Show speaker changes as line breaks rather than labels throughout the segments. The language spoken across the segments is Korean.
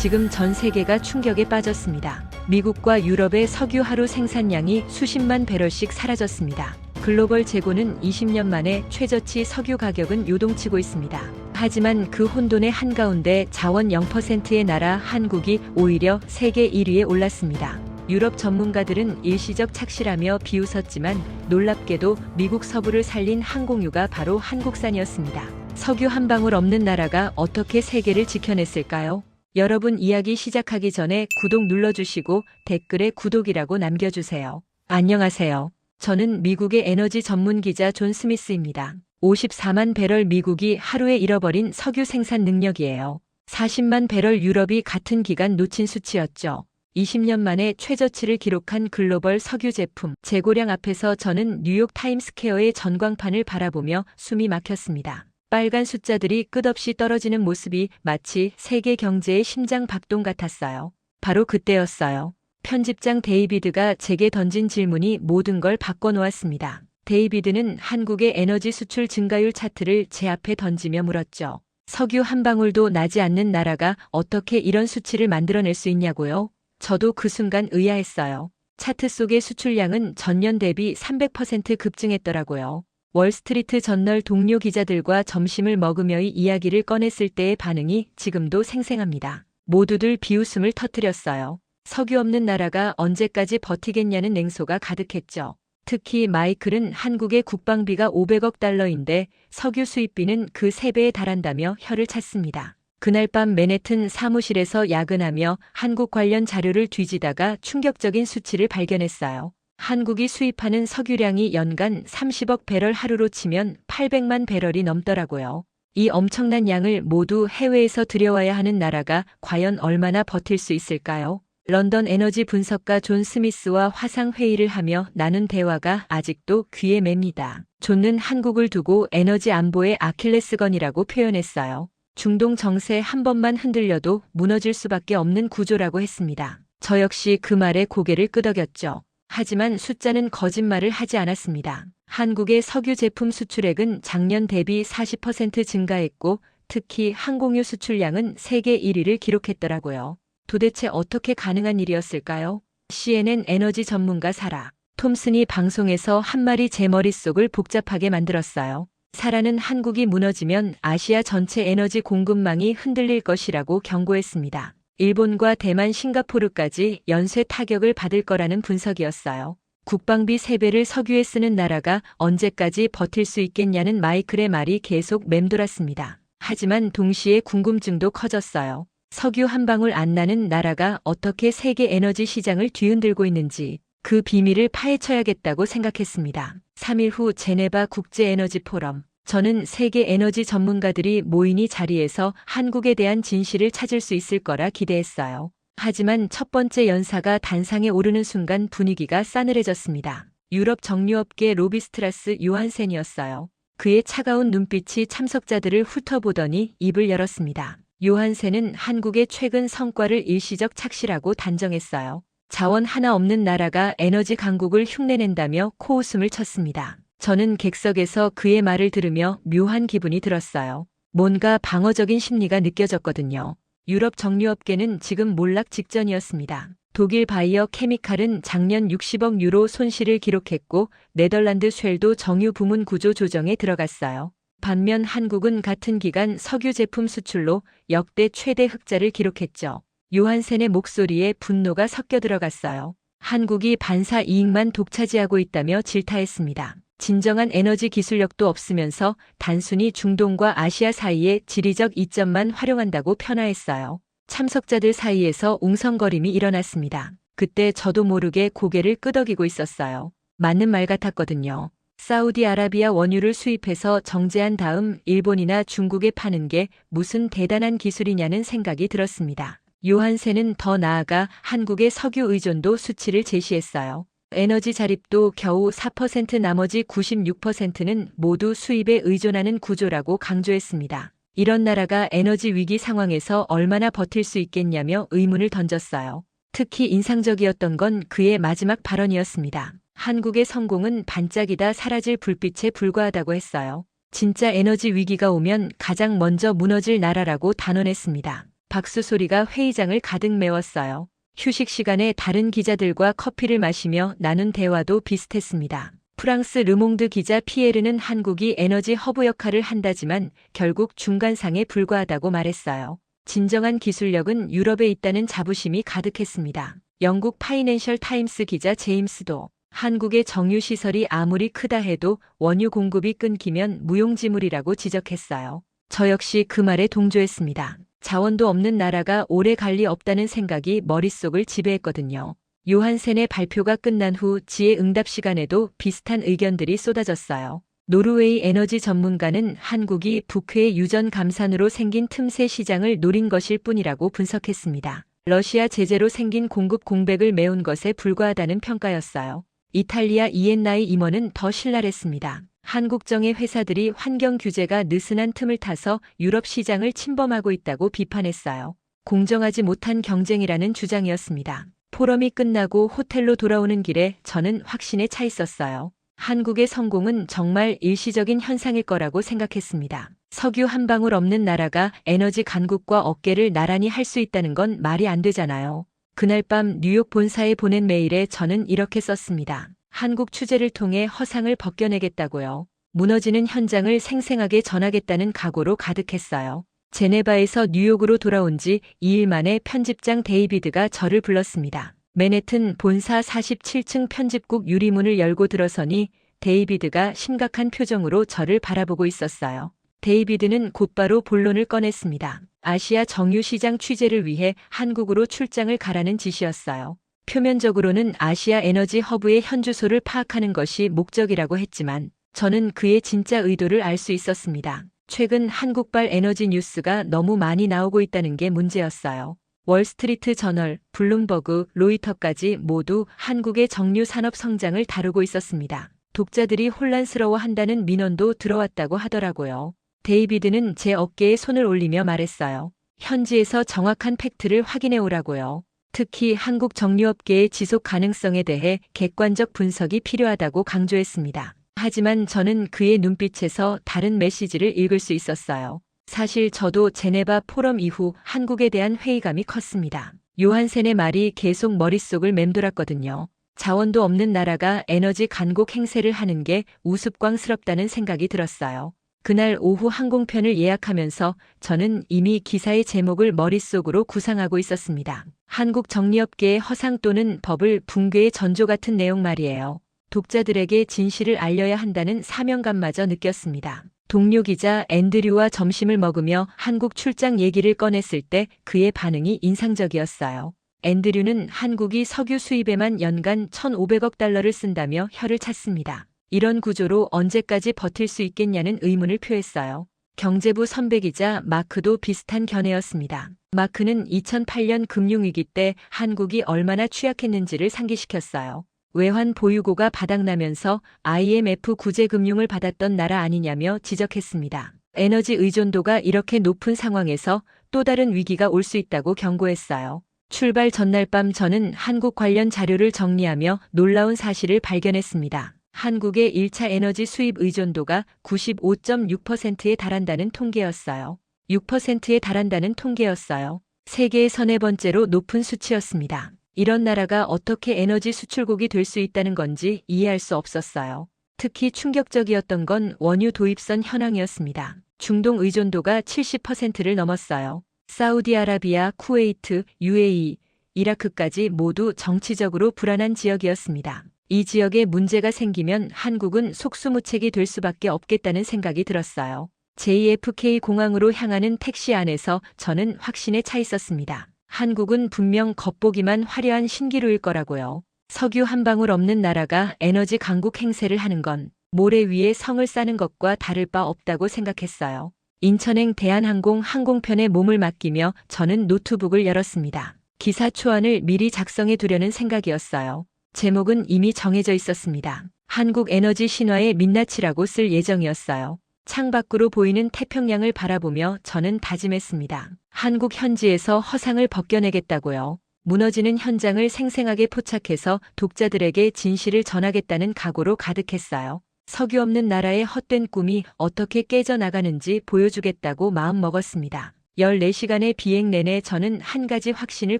지금 전 세계가 충격에 빠졌습니다. 미국과 유럽의 석유 하루 생산량이 수십만 배럴씩 사라졌습니다. 글로벌 재고는 20년 만에 최저치 석유 가격은 요동치고 있습니다. 하지만 그 혼돈의 한가운데 자원 0%의 나라 한국이 오히려 세계 1위에 올랐습니다. 유럽 전문가들은 일시적 착시라며 비웃었지만 놀랍게도 미국 서부를 살린 항공유가 바로 한국산이었습니다. 석유 한 방울 없는 나라가 어떻게 세계를 지켜냈을까요? 여러분, 이야기 시작하기 전에 구독 눌러주시고 댓글에 구독이라고 남겨주세요. 안녕하세요. 저는 미국의 에너지 전문 기자 존 스미스입니다. 54만 배럴 미국이 하루에 잃어버린 석유 생산 능력이에요. 40만 배럴 유럽이 같은 기간 놓친 수치였죠. 20년 만에 최저치를 기록한 글로벌 석유 제품 재고량 앞에서 저는 뉴욕 타임스퀘어의 전광판을 바라보며 숨이 막혔습니다. 빨간 숫자들이 끝없이 떨어지는 모습이 마치 세계 경제의 심장 박동 같았어요. 바로 그때였어요. 편집장 데이비드가 제게 던진 질문이 모든 걸 바꿔놓았습니다. 데이비드는 한국의 에너지 수출 증가율 차트를 제 앞에 던지며 물었죠. 석유 한 방울도 나지 않는 나라가 어떻게 이런 수치를 만들어낼 수 있냐고요? 저도 그 순간 의아했어요. 차트 속의 수출량은 전년 대비 300% 급증했더라고요. 월스트리트 저널 동료 기자들과 점심을 먹으며 이 이야기를 꺼냈을 때의 반응이 지금도 생생합니다. 모두들 비웃음을 터뜨렸어요. 석유 없는 나라가 언제까지 버티겠냐는 냉소가 가득했죠. 특히 마이클은 한국의 국방비가 500억 달러인데 석유 수입비는 그 3배에 달한다며 혀를 찼습니다. 그날 밤 맨해튼 사무실에서 야근하며 한국 관련 자료를 뒤지다가 충격적인 수치를 발견했어요. 한국이 수입하는 석유량이 연간 30억 배럴, 하루로 치면 800만 배럴이 넘더라고요. 이 엄청난 양을 모두 해외에서 들여와야 하는 나라가 과연 얼마나 버틸 수 있을까요? 런던 에너지 분석가 존 스미스와 화상회의를 하며 나눈 대화가 아직도 귀에 맵니다. 존은 한국을 두고 에너지 안보의 아킬레스건이라고 표현했어요. 중동 정세 한 번만 흔들려도 무너질 수밖에 없는 구조라고 했습니다. 저 역시 그 말에 고개를 끄덕였죠. 하지만 숫자는 거짓말을 하지 않았습니다. 한국의 석유 제품 수출액은 작년 대비 40% 증가했고 특히 항공유 수출량은 세계 1위를 기록했더라고요. 도대체 어떻게 가능한 일이었을까요? CNN 에너지 전문가 사라 톰슨이 방송에서 한 말이 제 머릿속을 복잡하게 만들었어요. 사라는 한국이 무너지면 아시아 전체 에너지 공급망이 흔들릴 것이라고 경고했습니다. 일본과 대만, 싱가포르까지 연쇄 타격을 받을 거라는 분석이었어요. 국방비 3배를 석유에 쓰는 나라가 언제까지 버틸 수 있겠냐는 마이클의 말이 계속 맴돌았습니다. 하지만 동시에 궁금증도 커졌어요. 석유 한 방울 안 나는 나라가 어떻게 세계 에너지 시장을 뒤흔들고 있는지 그 비밀을 파헤쳐야겠다고 생각했습니다. 3일 후 제네바 국제에너지 포럼. 저는 세계 에너지 전문가들이 모인 이 자리에서 한국에 대한 진실을 찾을 수 있을 거라 기대했어요. 하지만 첫 번째 연사가 단상에 오르는 순간 분위기가 싸늘해졌습니다. 유럽 정유업계 로비스트라스 요한센이었어요. 그의 차가운 눈빛이 참석자들을 훑어보더니 입을 열었습니다. 요한센은 한국의 최근 성과를 일시적 착시라고 단정했어요. 자원 하나 없는 나라가 에너지 강국을 흉내낸다며 코웃음을 쳤습니다. 저는 객석에서 그의 말을 들으며 묘한 기분이 들었어요. 뭔가 방어적인 심리가 느껴졌거든요. 유럽 정유업계는 지금 몰락 직전이었습니다. 독일 바이어 케미칼은 작년 60억 유로 손실을 기록했고 네덜란드 쉘도 정유 부문 구조 조정에 들어갔어요. 반면 한국은 같은 기간 석유 제품 수출로 역대 최대 흑자를 기록했죠. 요한센의 목소리에 분노가 섞여 들어갔어요. 한국이 반사 이익만 독차지하고 있다며 질타했습니다. 진정한 에너지 기술력도 없으면서 단순히 중동과 아시아 사이의 지리적 이점만 활용한다고 편화했어요. 참석자들 사이에서 웅성거림이 일어났습니다. 그때 저도 모르게 고개를 끄덕이고 있었어요. 맞는 말 같았거든요. 사우디아라비아 원유를 수입해서 정제한 다음 일본이나 중국에 파는 게 무슨 대단한 기술이냐는 생각이 들었습니다. 요한센은 더 나아가 한국의 석유 의존도 수치를 제시했어요. 에너지 자립도 겨우 4%, 나머지 96%는 모두 수입에 의존하는 구조라고 강조했습니다. 이런 나라가 에너지 위기 상황에서 얼마나 버틸 수 있겠냐며 의문을 던졌어요. 특히 인상적이었던 건 그의 마지막 발언이었습니다. 한국의 성공은 반짝이다 사라질 불빛에 불과하다고 했어요. 진짜 에너지 위기가 오면 가장 먼저 무너질 나라라고 단언했습니다. 박수 소리가 회의장을 가득 메웠어요. 휴식 시간에 다른 기자들과 커피를 마시며 나눈 대화도 비슷했습니다. 프랑스 르몽드 기자 피에르는 한국이 에너지 허브 역할을 한다지만 결국 중간상에 불과하다고 말했어요. 진정한 기술력은 유럽에 있다는 자부심이 가득했습니다. 영국 파이낸셜 타임스 기자 제임스도 한국의 정유시설이 아무리 크다 해도 원유 공급이 끊기면 무용지물이라고 지적했어요. 저 역시 그 말에 동조했습니다. 자원도 없는 나라가 오래 갈 리 없다는 생각이 머릿속을 지배했거든요. 요한센의 발표가 끝난 후 지혜 응답 시간에도 비슷한 의견들이 쏟아졌어요. 노르웨이 에너지 전문가는 한국이 북해 유전 감산으로 생긴 틈새 시장을 노린 것일 뿐이라고 분석했습니다. 러시아 제재로 생긴 공급 공백을 메운 것에 불과하다는 평가였어요. 이탈리아 이엔나이 임원은 더 신랄했습니다. 한국정의 회사들이 환경 규제가 느슨한 틈을 타서 유럽 시장을 침범하고 있다고 비판했어요. 공정하지 못한 경쟁이라는 주장이었습니다. 포럼이 끝나고 호텔로 돌아오는 길에 저는 확신에 차 있었어요. 한국의 성공은 정말 일시적인 현상일 거라고 생각했습니다. 석유 한 방울 없는 나라가 에너지 강국과 어깨를 나란히 할 수 있다는 건 말이 안 되잖아요. 그날 밤 뉴욕 본사에 보낸 메일에 저는 이렇게 썼습니다. 한국 취재를 통해 허상을 벗겨내겠다고요. 무너지는 현장을 생생하게 전하겠다는 각오로 가득했어요. 제네바에서 뉴욕으로 돌아온 지 2일 만에 편집장 데이비드가 저를 불렀습니다. 맨해튼 본사 47층 편집국 유리문을 열고 들어서니 데이비드가 심각한 표정으로 저를 바라보고 있었어요. 데이비드는 곧바로 본론을 꺼냈습니다. 아시아 정유시장 취재를 위해 한국으로 출장을 가라는 지시였어요. 표면적으로는 아시아 에너지 허브의 현주소를 파악하는 것이 목적이라고 했지만 저는 그의 진짜 의도를 알 수 있었습니다. 최근 한국발 에너지 뉴스가 너무 많이 나오고 있다는 게 문제였어요. 월스트리트 저널, 블룸버그, 로이터까지 모두 한국의 정유 산업 성장을 다루고 있었습니다. 독자들이 혼란스러워한다는 민원도 들어왔다고 하더라고요. 데이비드는 제 어깨에 손을 올리며 말했어요. 현지에서 정확한 팩트를 확인해 오라고요. 특히 한국 정유업계의 지속 가능성에 대해 객관적 분석이 필요하다고 강조했습니다. 하지만 저는 그의 눈빛에서 다른 메시지를 읽을 수 있었어요. 사실 저도 제네바 포럼 이후 한국에 대한 회의감이 컸습니다. 요한센의 말이 계속 머릿속을 맴돌았거든요. 자원도 없는 나라가 에너지 간곡 행세를 하는 게 우스꽝스럽다는 생각이 들었어요. 그날 오후 항공편을 예약하면서 저는 이미 기사의 제목을 머릿속으로 구상하고 있었습니다. 한국 정리업계의 허상 또는 버블 붕괴의 전조 같은 내용 말이에요. 독자들에게 진실을 알려야 한다는 사명감마저 느꼈습니다. 동료 기자 앤드류와 점심을 먹으며 한국 출장 얘기를 꺼냈을 때 그의 반응이 인상적이었어요. 앤드류는 한국이 석유 수입에만 연간 1,500억 달러를 쓴다며 혀를 찼습니다. 이런 구조로 언제까지 버틸 수 있겠냐는 의문을 표했어요. 경제부 선배 기자 마크도 비슷한 견해였습니다. 마크는 2008년 금융위기 때 한국이 얼마나 취약했는지를 상기시켰어요. 외환 보유고가 바닥나면서 IMF 구제금융을 받았던 나라 아니냐며 지적했습니다. 에너지 의존도가 이렇게 높은 상황에서 또 다른 위기가 올 수 있다고 경고했어요. 출발 전날 밤 저는 한국 관련 자료를 정리하며 놀라운 사실을 발견했습니다. 한국의 1차 에너지 수입 의존도가 95.6%에 달한다는 통계였어요. 6%에 달한다는 통계였어요. 세계의 서네 번째로 높은 수치였습니다. 이런 나라가 어떻게 에너지 수출국이 될 수 있다는 건지 이해할 수 없었어요. 특히 충격적이었던 건 원유 도입선 현황이었습니다. 중동 의존도가 70%를 넘었어요. 사우디아라비아, 쿠웨이트, UAE, 이라크까지 모두 정치적으로 불안한 지역이었습니다. 이 지역에 문제가 생기면 한국은 속수무책이 될 수밖에 없겠다는 생각이 들었어요. JFK 공항으로 향하는 택시 안에서 저는 확신에 차 있었습니다. 한국은 분명 겉보기만 화려한 신기루일 거라고요. 석유 한 방울 없는 나라가 에너지 강국 행세를 하는 건 모래 위에 성을 쌓는 것과 다를 바 없다고 생각했어요. 인천행 대한항공 항공편에 몸을 맡기며 저는 노트북을 열었습니다. 기사 초안을 미리 작성해 두려는 생각이었어요. 제목은 이미 정해져 있었습니다. 한국 에너지 신화의 민낯이라고 쓸 예정이었어요. 창밖으로 보이는 태평양을 바라보며 저는 다짐했습니다. 한국 현지에서 허상을 벗겨내겠다고요. 무너지는 현장을 생생하게 포착해서 독자들에게 진실을 전하겠다는 각오로 가득했어요. 석유 없는 나라의 헛된 꿈이 어떻게 깨져나가는지 보여주겠다고 마음먹었습니다. 14시간의 비행 내내 저는 한 가지 확신을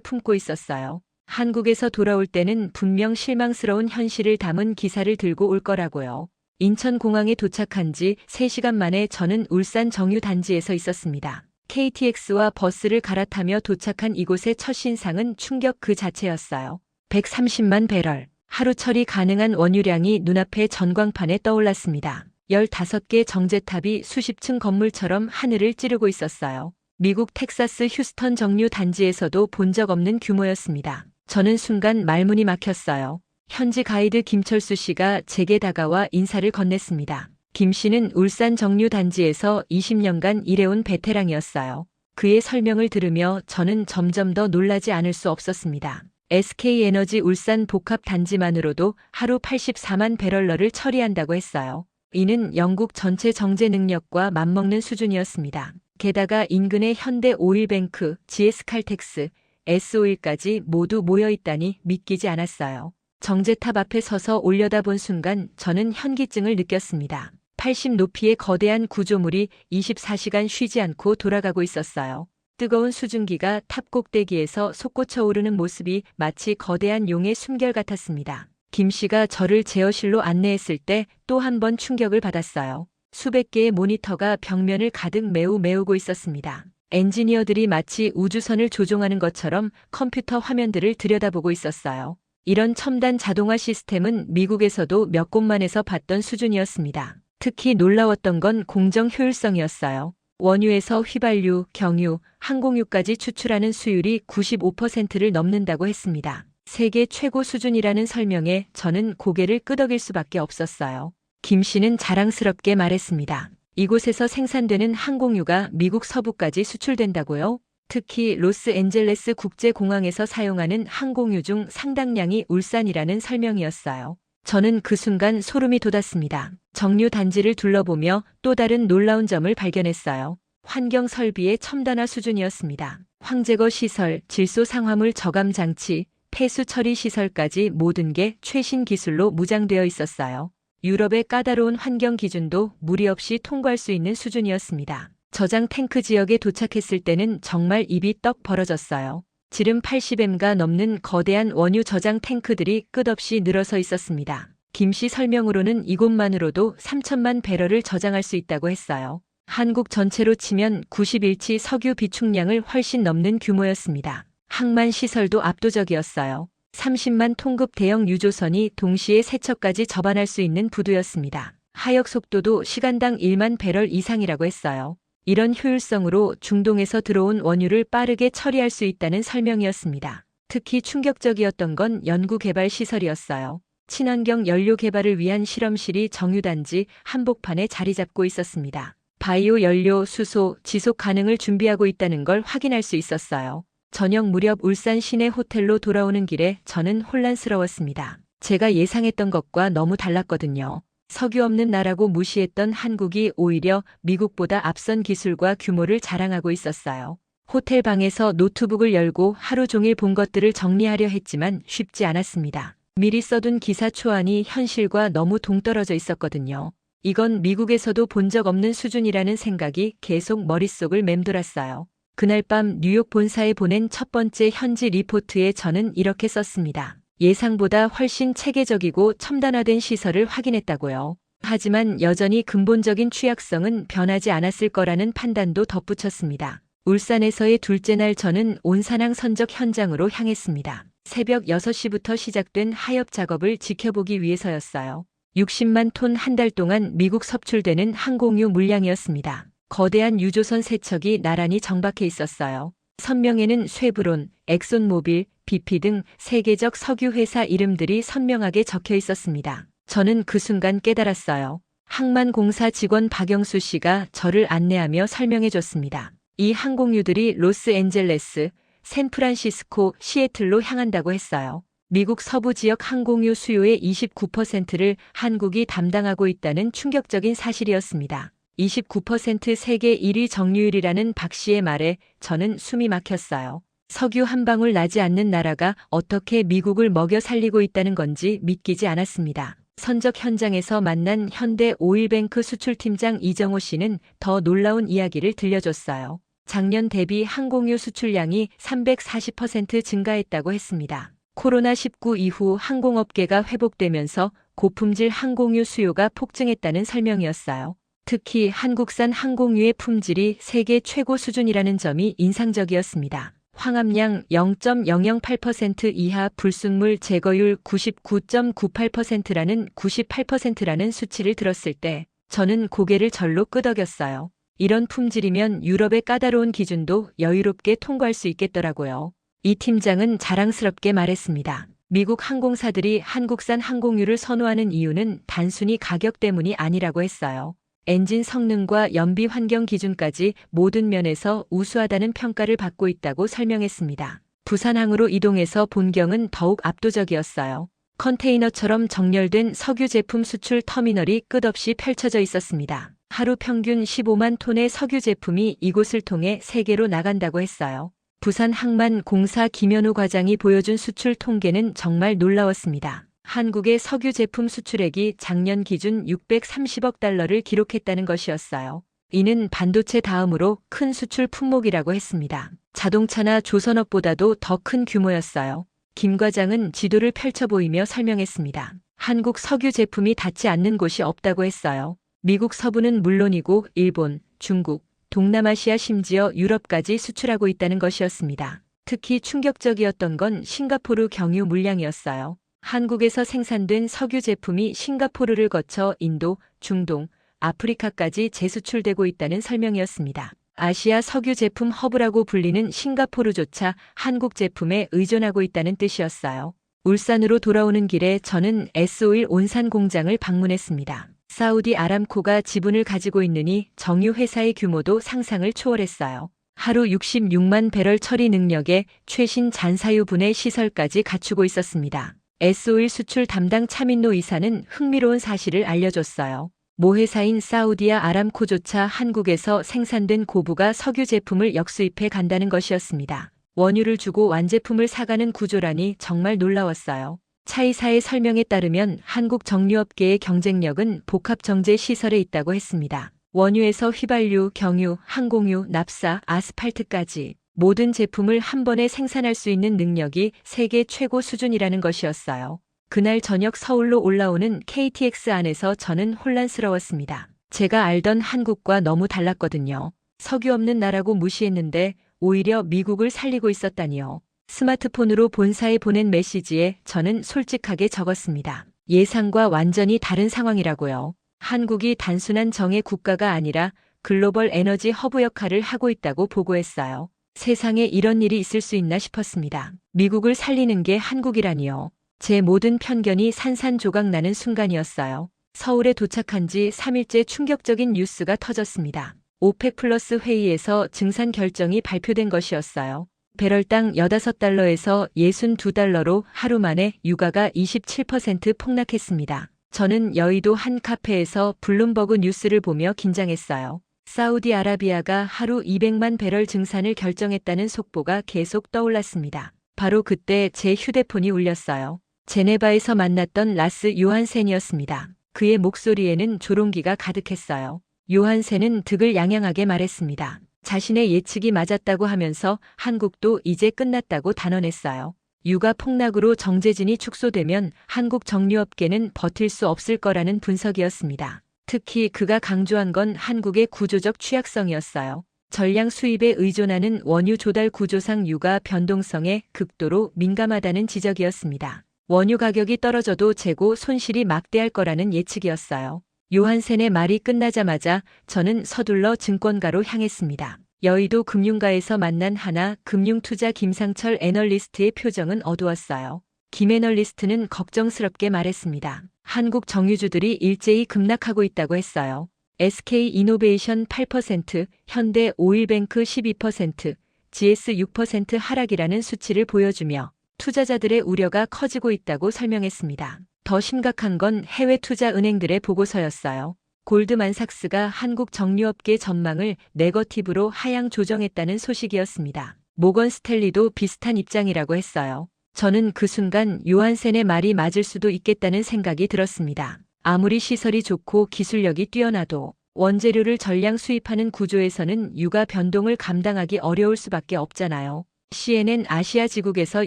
품고 있었어요. 한국에서 돌아올 때는 분명 실망스러운 현실을 담은 기사를 들고 올 거라고요. 인천공항에 도착한 지 3시간 만에 저는 울산 정유단지에서 있었습니다. KTX와 버스를 갈아타며 도착한 이곳의 첫 신상은 충격 그 자체였어요. 130만 배럴. 하루 처리 가능한 원유량이 눈앞에 전광판에 떠올랐습니다. 15개 정제탑이 수십 층 건물처럼 하늘을 찌르고 있었어요. 미국 텍사스 휴스턴 정유 단지에서도 본 적 없는 규모였습니다. 저는 순간 말문이 막혔어요. 현지 가이드 김철수 씨가 제게 다가와 인사를 건넸습니다. 김 씨는 울산 정유 단지에서 20년간 일해온 베테랑이었어요. 그의 설명을 들으며 저는 점점 더 놀라지 않을 수 없었습니다. SK에너지 울산 복합 단지만으로도 하루 84만 배럴러를 처리한다고 했어요. 이는 영국 전체 정제 능력과 맞먹는 수준이었습니다. 게다가 인근의 현대 오일뱅크, GS칼텍스, S오일까지 모두 모여있다니 믿기지 않았어요. 정제탑 앞에 서서 올려다본 순간 저는 현기증을 느꼈습니다. 80 높이의 거대한 구조물이 24시간 쉬지 않고 돌아가고 있었어요. 뜨거운 수증기가 탑 꼭대기에서 솟구쳐 오르는 모습이 마치 거대한 용의 숨결 같았습니다. 김 씨가 저를 제어실로 안내했을 때 또 한 번 충격을 받았어요. 수백 개의 모니터가 벽면을 가득 메우고 있었습니다. 엔지니어들이 마치 우주선을 조종하는 것처럼 컴퓨터 화면들을 들여다보고 있었어요. 이런 첨단 자동화 시스템은 미국에서도 몇 곳만에서 봤던 수준이었습니다. 특히 놀라웠던 건 공정 효율성이었어요. 원유에서 휘발유, 경유, 항공유까지 추출하는 수율이 95%를 넘는다고 했습니다. 세계 최고 수준이라는 설명에 저는 고개를 끄덕일 수밖에 없었어요. 김 씨는 자랑스럽게 말했습니다. 이곳에서 생산되는 항공유가 미국 서부까지 수출된다고요? 특히 로스앤젤레스 국제공항에서 사용하는 항공유 중 상당량이 울산이라는 설명이었어요. 저는 그 순간 소름이 돋았습니다. 정유 단지를 둘러보며 또 다른 놀라운 점을 발견했어요. 환경 설비의 첨단화 수준이었습니다. 황제거 시설, 질소 상화물 저감 장치, 폐수 처리 시설까지 모든 게 최신 기술로 무장되어 있었어요. 유럽의 까다로운 환경 기준도 무리 없이 통과할 수 있는 수준이었습니다. 저장 탱크 지역에 도착했을 때는 정말 입이 떡 벌어졌어요. 지름 80m가 넘는 거대한 원유 저장 탱크들이 끝없이 늘어서 있었습니다. 김 씨 설명으로는 이곳만으로도 3천만 배럴을 저장할 수 있다고 했어요. 한국 전체로 치면 91치 석유 비축량을 훨씬 넘는 규모였습니다. 항만 시설도 압도적이었어요. 30만 톤급 대형 유조선이 동시에 세척까지 접안할 수 있는 부두였습니다. 하역 속도도 시간당 1만 배럴 이상이라고 했어요. 이런 효율성으로 중동에서 들어온 원유를 빠르게 처리할 수 있다는 설명이었습니다. 특히 충격적이었던 건 연구개발 시설이었어요. 친환경 연료 개발을 위한 실험실이 정유단지 한복판에 자리 잡고 있었습니다. 바이오 연료, 수소, 지속 가능을 준비하고 있다는 걸 확인할 수 있었어요. 저녁 무렵 울산 시내 호텔로 돌아오는 길에 저는 혼란스러웠습니다. 제가 예상했던 것과 너무 달랐거든요. 석유 없는 나라고 무시했던 한국이 오히려 미국보다 앞선 기술과 규모를 자랑하고 있었어요. 호텔 방에서 노트북을 열고 하루 종일 본 것들을 정리하려 했지만 쉽지 않았습니다. 미리 써둔 기사 초안이 현실과 너무 동떨어져 있었거든요. 이건 미국에서도 본 적 없는 수준이라는 생각이 계속 머릿속을 맴돌았어요. 그날 밤 뉴욕 본사에 보낸 첫 번째 현지 리포트에 저는 이렇게 썼습니다. 예상보다 훨씬 체계적이고 첨단화된 시설을 확인했다고요. 하지만 여전히 근본적인 취약성은 변하지 않았을 거라는 판단도 덧붙였습니다. 울산에서의 둘째 날 저는 온산항 선적 현장으로 향했습니다. 새벽 6시부터 시작된 하엽 작업을 지켜보기 위해서였어요. 60만 톤 한 달 동안 미국 섭출되는 항공유 물량이었습니다. 거대한 유조선 세척이 나란히 정박해 있었어요. 선명에는 쉐브론, 엑손모빌, BP 등 세계적 석유 회사 이름들이 선명하게 적혀 있었습니다. 저는 그 순간 깨달았어요. 항만공사 직원 박영수 씨가 저를 안내하며 설명해 줬습니다. 이 항공유들이 로스앤젤레스, 샌프란시스코, 시애틀로 향한다고 했어요. 미국 서부 지역 항공유 수요의 29%를 한국이 담당하고 있다는 충격적인 사실이었습니다. 29% 세계 1위 정유율이라는 박 씨의 말에 저는 숨이 막혔어요. 석유 한 방울 나지 않는 나라가 어떻게 미국을 먹여 살리고 있다는 건지 믿기지 않았습니다. 선적 현장에서 만난 현대 오일뱅크 수출팀장 이정호 씨는 더 놀라운 이야기를 들려줬어요. 작년 대비 항공유 수출량이 340% 증가했다고 했습니다. 코로나19 이후 항공업계가 회복되면서 고품질 항공유 수요가 폭증했다는 설명이었어요. 특히 한국산 항공유의 품질이 세계 최고 수준이라는 점이 인상적이었습니다. 황함량 0.008% 이하 불순물 제거율 99.98%라는 수치를 들었을 때 저는 고개를 절로 끄덕였어요. 이런 품질이면 유럽의 까다로운 기준도 여유롭게 통과할 수 있겠더라고요. 이 팀장은 자랑스럽게 말했습니다. 미국 항공사들이 한국산 항공유를 선호하는 이유는 단순히 가격 때문이 아니라고 했어요. 엔진 성능과 연비 환경 기준까지 모든 면에서 우수하다는 평가를 받고 있다고 설명했습니다. 부산항으로 이동해서 본경은 더욱 압도적이었어요. 컨테이너처럼 정렬된 석유 제품 수출 터미널이 끝없이 펼쳐져 있었습니다. 하루 평균 15만 톤의 석유 제품이 이곳을 통해 세계로 나간다고 했어요. 부산항만공사 김현우 과장이 보여준 수출 통계는 정말 놀라웠습니다. 한국의 석유 제품 수출액이 작년 기준 630억 달러를 기록했다는 것이었어요. 이는 반도체 다음으로 큰 수출 품목이라고 했습니다. 자동차나 조선업보다도 더 큰 규모였어요. 김 과장은 지도를 펼쳐 보이며 설명했습니다. 한국 석유 제품이 닿지 않는 곳이 없다고 했어요. 미국 서부는 물론이고 일본, 중국, 동남아시아 심지어 유럽까지 수출하고 있다는 것이었습니다. 특히 충격적이었던 건 싱가포르 경유 물량이었어요. 한국에서 생산된 석유 제품이 싱가포르를 거쳐 인도, 중동, 아프리카까지 재수출되고 있다는 설명이었습니다. 아시아 석유 제품 허브라고 불리는 싱가포르조차 한국 제품에 의존하고 있다는 뜻이었어요. 울산으로 돌아오는 길에 저는 S-오일 온산 공장을 방문했습니다. 사우디 아람코가 지분을 가지고 있느니 정유 회사의 규모도 상상을 초월했어요. 하루 66만 배럴 처리 능력의 최신 잔사유 분해 시설까지 갖추고 있었습니다. S-오일 수출 담당 차민노 이사는 흥미로운 사실을 알려줬어요. 모 회사인 사우디아 아람코조차 한국에서 생산된 고부가 석유 제품을 역수입해 간다는 것이었습니다. 원유를 주고 완제품을 사가는 구조라니 정말 놀라웠어요. 차 이사의 설명에 따르면 한국 정유업계의 경쟁력은 복합정제 시설에 있다고 했습니다. 원유에서 휘발유, 경유, 항공유, 납사, 아스팔트까지 모든 제품을 한 번에 생산할 수 있는 능력이 세계 최고 수준이라는 것이었어요. 그날 저녁 서울로 올라오는 KTX 안에서 저는 혼란스러웠습니다. 제가 알던 한국과 너무 달랐거든요. 석유 없는 나라고 무시했는데 오히려 미국을 살리고 있었다니요. 스마트폰으로 본사에 보낸 메시지에 저는 솔직하게 적었습니다. 예상과 완전히 다른 상황이라고요. 한국이 단순한 정예 국가가 아니라 글로벌 에너지 허브 역할을 하고 있다고 보고했어요. 세상에 이런 일이 있을 수 있나 싶었습니다. 미국을 살리는 게 한국이라니요. 제 모든 편견이 산산조각 나는 순간이었어요. 서울에 도착한 지 3일째 충격적인 뉴스가 터졌습니다. 오펙 플러스 회의에서 증산 결정이 발표된 것이었어요. 배럴당 15달러에서 62달러로 하루 만에 유가가 27% 폭락했습니다. 저는 여의도 한 카페에서 블룸버그 뉴스를 보며 긴장했어요. 사우디아라비아가 하루 200만 배럴 증산을 결정했다는 속보가 계속 떠올랐습니다. 바로 그때 제 휴대폰이 울렸어요. 제네바에서 만났던 라스 요한센이었습니다. 그의 목소리에는 조롱기가 가득했어요. 요한센은 득을 양양하게 말했습니다. 자신의 예측이 맞았다고 하면서 한국도 이제 끝났다고 단언했어요. 유가 폭락으로 정제진이 축소되면 한국 정유업계는 버틸 수 없을 거라는 분석이었습니다. 특히 그가 강조한 건 한국의 구조적 취약성이었어요. 전량 수입에 의존하는 원유 조달 구조상 유가 변동성에 극도로 민감하다는 지적이었습니다. 원유 가격이 떨어져도 재고 손실이 막대할 거라는 예측이었어요. 요한센의 말이 끝나자마자 저는 서둘러 증권가로 향했습니다. 여의도 금융가에서 만난 하나 금융투자 김상철 애널리스트의 표정은 어두웠어요. 김 애널리스트는 걱정스럽게 말했습니다. 한국 정유주들이 일제히 급락하고 있다고 했어요. SK이노베이션 8%, 현대오일뱅크 12%, GS 6% 하락이라는 수치를 보여주며 투자자들의 우려가 커지고 있다고 설명했습니다. 더 심각한 건 해외 투자 은행들의 보고서였어요. 골드만삭스가 한국 정유업계 전망을 네거티브로 하향 조정했다는 소식이었습니다. 모건 스탠리도 비슷한 입장이라고 했어요. 저는 그 순간 요한센의 말이 맞을 수도 있겠다는 생각이 들었습니다. 아무리 시설이 좋고 기술력이 뛰어나도 원재료를 전량 수입하는 구조에서는 유가 변동을 감당하기 어려울 수밖에 없잖아요. CNN 아시아 지국에서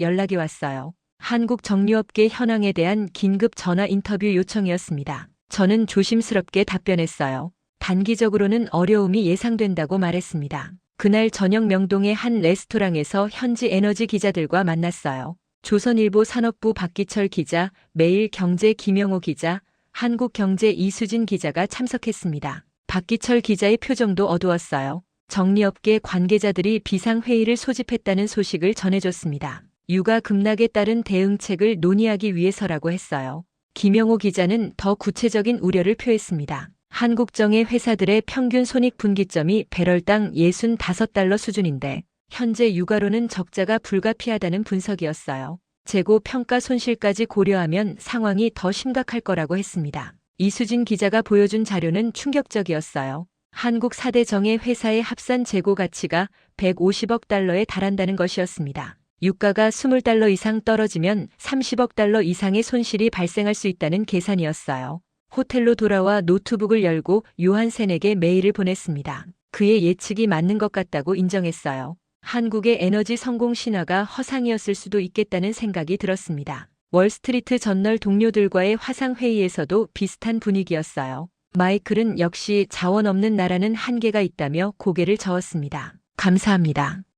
연락이 왔어요. 한국 정유업계 현황에 대한 긴급 전화 인터뷰 요청이었습니다. 저는 조심스럽게 답변했어요. 단기적으로는 어려움이 예상된다고 말했습니다. 그날 저녁 명동의 한 레스토랑에서 현지 에너지 기자들과 만났어요. 조선일보 산업부 박기철 기자, 매일경제 김영호 기자, 한국경제 이수진 기자가 참석했습니다. 박기철 기자의 표정도 어두웠어요. 정리업계 관계자들이 비상회의를 소집했다는 소식을 전해줬습니다. 유가 급락에 따른 대응책을 논의하기 위해서라고 했어요. 김영호 기자는 더 구체적인 우려를 표했습니다. 한국정의 회사들의 평균 손익분기점이 배럴당 65달러 수준인데 현재 유가로는 적자가 불가피하다는 분석이었어요. 재고 평가 손실까지 고려하면 상황이 더 심각할 거라고 했습니다. 이수진 기자가 보여준 자료는 충격적이었어요. 한국 4대 정의 회사의 합산 재고 가치가 150억 달러에 달한다는 것이었습니다. 유가가 20달러 이상 떨어지면 30억 달러 이상의 손실이 발생할 수 있다는 계산이었어요. 호텔로 돌아와 노트북을 열고 요한센에게 메일을 보냈습니다. 그의 예측이 맞는 것 같다고 인정했어요. 한국의 에너지 성공 신화가 허상이었을 수도 있겠다는 생각이 들었습니다. 월스트리트 저널 동료들과의 화상회의에서도 비슷한 분위기였어요. 마이클은 역시 자원 없는 나라는 한계가 있다며 고개를 저었습니다. 감사합니다.